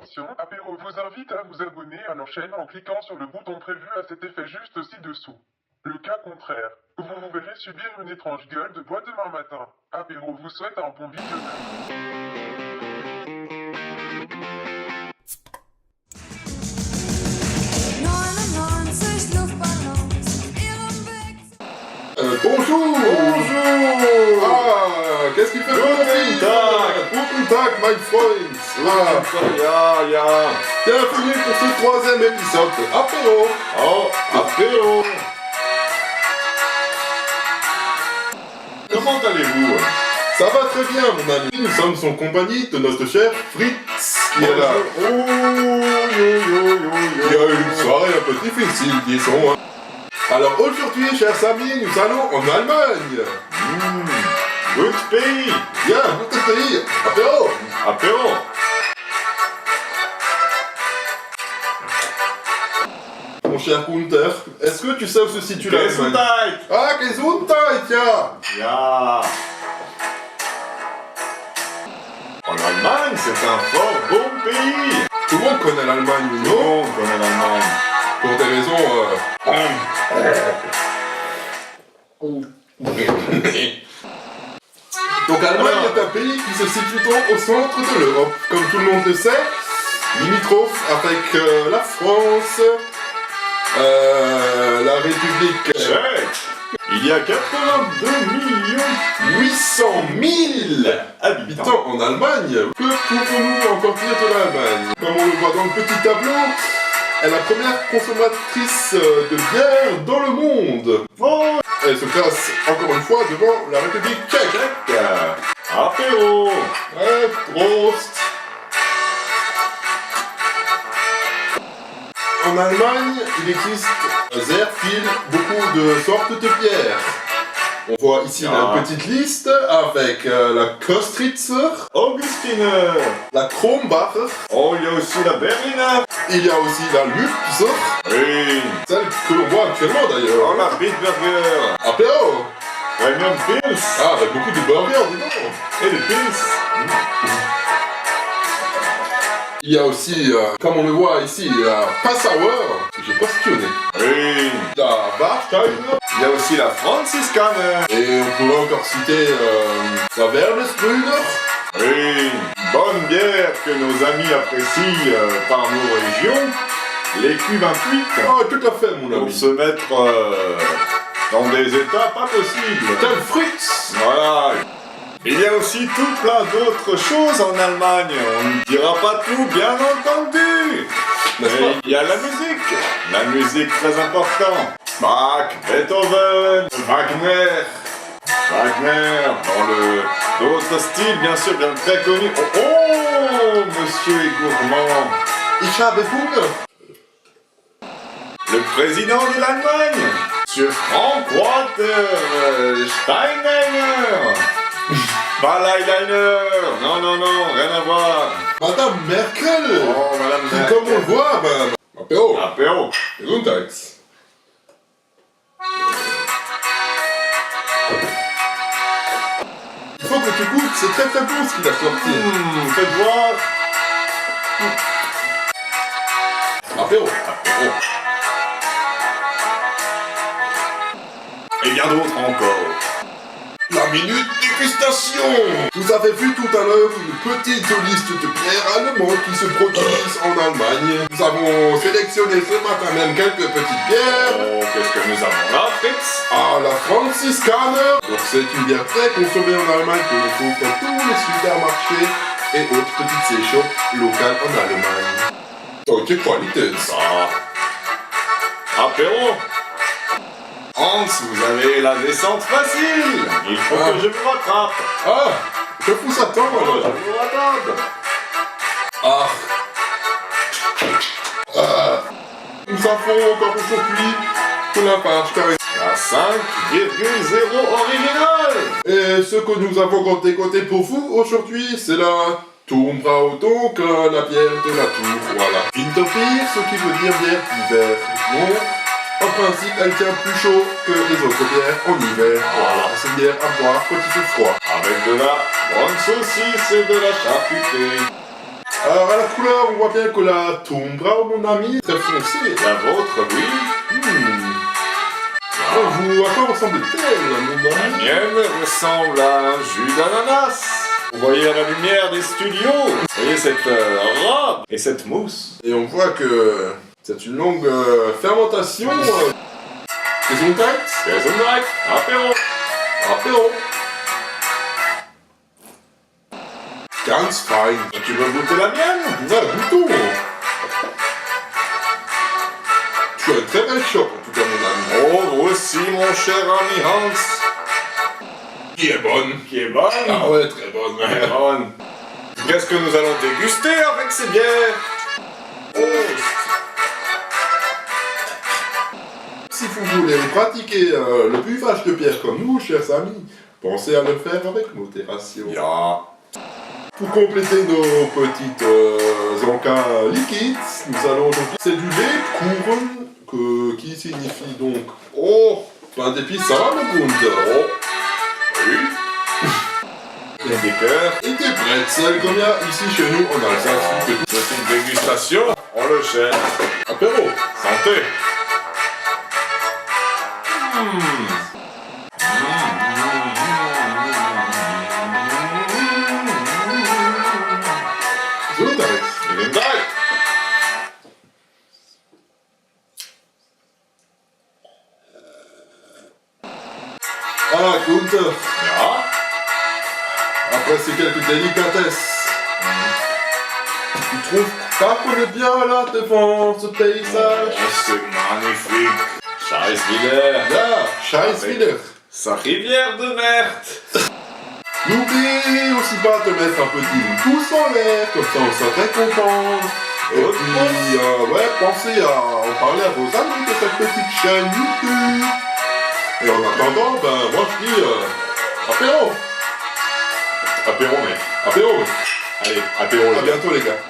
Attention, Apéro vous invite à vous abonner à leur chaîne en cliquant sur le bouton prévu à cet effet juste ci-dessous. Le cas contraire, vous vous verrez subir une étrange gueule de bois demain matin. Apéro vous souhaite un bon visionnage. Bonjour. Bonjour. Ah, qu'est-ce qu'il fait Guten Tag. Guten Tag, my friends. Ja, ja. Bienvenue pour ce troisième épisode de Apéro. Oh, apéro. Comment allez-vous? Ça va très bien, mon ami. Nous sommes en compagnie de notre cher Fritz, qui est là. Oh, yo. Il y a eu une soirée un peu difficile, disons. Hein. Alors aujourd'hui, chers amis, nous allons en Allemagne. Good pays. Bien, votre pays. Apéro. Apéro. Mon cher Gunther, est-ce que tu sais où se situe l'Allemagne? Gesundheit. Ah, Gesundheit, ja. Ja. En Allemagne, c'est un fort bon pays. Tout le monde connaît l'Allemagne, Tout le non? monde connaît l'Allemagne. Pour des raisons... Donc l'Allemagne est un pays qui se situe donc au centre de l'Europe, comme tout le monde le sait, limitrophe avec la France, la République Tchèque. Il y a 82 800 000 habitants. habitants en Allemagne. Que pouvons-nous encore dire de l'Allemagne? Comme on le voit dans le petit tableau, elle est la première consommatrice de bière dans le monde. Oh, Elle se classe encore une fois devant la République tchèque. apéro. Ouais, Prost. En Allemagne, il existe sehr viel, beaucoup de sortes de bières. On voit ici la petite liste avec la Kostritzer, Augustiner. la Kronbacher, Oh, il y a aussi la Berliner. il y a aussi la Lübzer, Oui. celle que l'on voit actuellement Oh, d'ailleurs. la Bitburger. Apéro. Premium Pils. Ah, avec beaucoup de burgers, dis donc. Et des Pils. Il y a aussi, comme on le voit ici, la Passauer, que j'ai passionné. Oui. La Warsteiner. Il y a aussi la Franziskaner. Et on peut encore citer la Wernesbrüner. Oui. Bonne bière que nos amis apprécient par nos régions. Les Q28. Ah, tout à fait, mon Pour ami. se mettre dans des états pas possibles. Tel Fritz. Voilà. Il y a aussi tout plein d'autres choses en Allemagne. On ne dira pas tout, bien entendu. Mais N'est-ce pas? il y a la musique. La musique très importante. Bach, Beethoven, Wagner. Wagner, dans d'autres styles, bien sûr, bien très connus. Oh, monsieur est gourmand. Ich habe Hunger. Le président de l'Allemagne, monsieur Frank-Walter Steinmeier. Pas l'eyeliner. Non, rien à voir. Madame Merkel. Oh, madame Qui, Merkel. comme on le voit, apéro. Apéro. Gesundheit. Il faut que tu goûtes, c'est très très bon ce qu'il a sorti. Faites voir. Apéro. Apéro. Et bien d'autres encore. La minute dégustation. Vous avez vu tout à l'heure une petite liste de bières allemandes qui se produisent en Allemagne. Nous avons sélectionné ce matin même quelques petites bières. Oh, qu'est-ce que nous avons là, Fritz? Ah, la Franziskaner. Donc c'est une bière très consommée en Allemagne que l'on trouve dans tous les supermarchés et autres petites séchops locales en Allemagne. Deutsche Qualität. Ah. Apéro. Hans, vous avez la descente facile. Il faut que je vous rattrape. Ah, je vous attends Oh, alors. je vous rattrape. Ah. Ah. Nous avons encore aujourd'hui de la page carrée. La 5,0 original. Et ce que nous avons décoté pour vous aujourd'hui, c'est la Turmbrau, donc la bière de la tour, voilà. Winterbier, ce qui veut dire bière d'hiver. Bon, en principe, elle tient plus chaud que les autres bières en hiver. Voilà, c'est une bière à boire quand il fait froid. Avec de la bonne saucisse et de la charcuterie. Alors à la couleur, on voit bien que la Tombra, mon ami, est très foncée. La vôtre, oui. Vous, à quoi ressemble-t-elle, mon La ami? mienne ressemble à un jus d'ananas. Vous voyez à la lumière des studios. Vous voyez cette robe et cette mousse. Et on voit que c'est une longue fermentation. Gesundheit, Gesundheit, apéro. apéro. Ganz fein. Tu veux goûter la mienne? Ouais, goûtons. Tu as une très belle chope, en tout cas, mon ami. Oh, vous aussi, mon cher ami Hans. Qui est bonne. Qui est bonne. Ah ouais, très bonne. Très bonne. Qu'est-ce que nous allons déguster avec ces bières? Oh, Si vous voulez pratiquer le buvage de bière comme nous, chers amis, pensez à le faire avec modération. ya. Pour compléter nos petites encas liquides, nous allons aujourd'hui... C'est du lait Kuchen, qui signifie donc... Oh, pain d'épices, ça va, mon Bund? Oh, oui. Et des cœurs. Et des pretzels, comme il y a ici chez nous en Alsace. C'est une dégustation. On le cherche. Apéro. Santé. Gesundheit. Gesundheit. Ah, Gunther, Ja. après ces quelques délicatesses, tu trouves pas qu'on est bien là devant ce paysage? Oh, c'est magnifique. Scheiß wieder. Là, scheiß wieder. Sa rivière de merde. N'oublie aussi pas de mettre un petit pouce en l'air, comme ça on sera très content. Et Autre puis, ouais, pensez à en parler à vos amis de cette petite chaîne YouTube. Et en attendant, ben, moi je dis, apéro. Apéro, mec. Apéro. Allez, apéro, À les gars. bientôt les gars.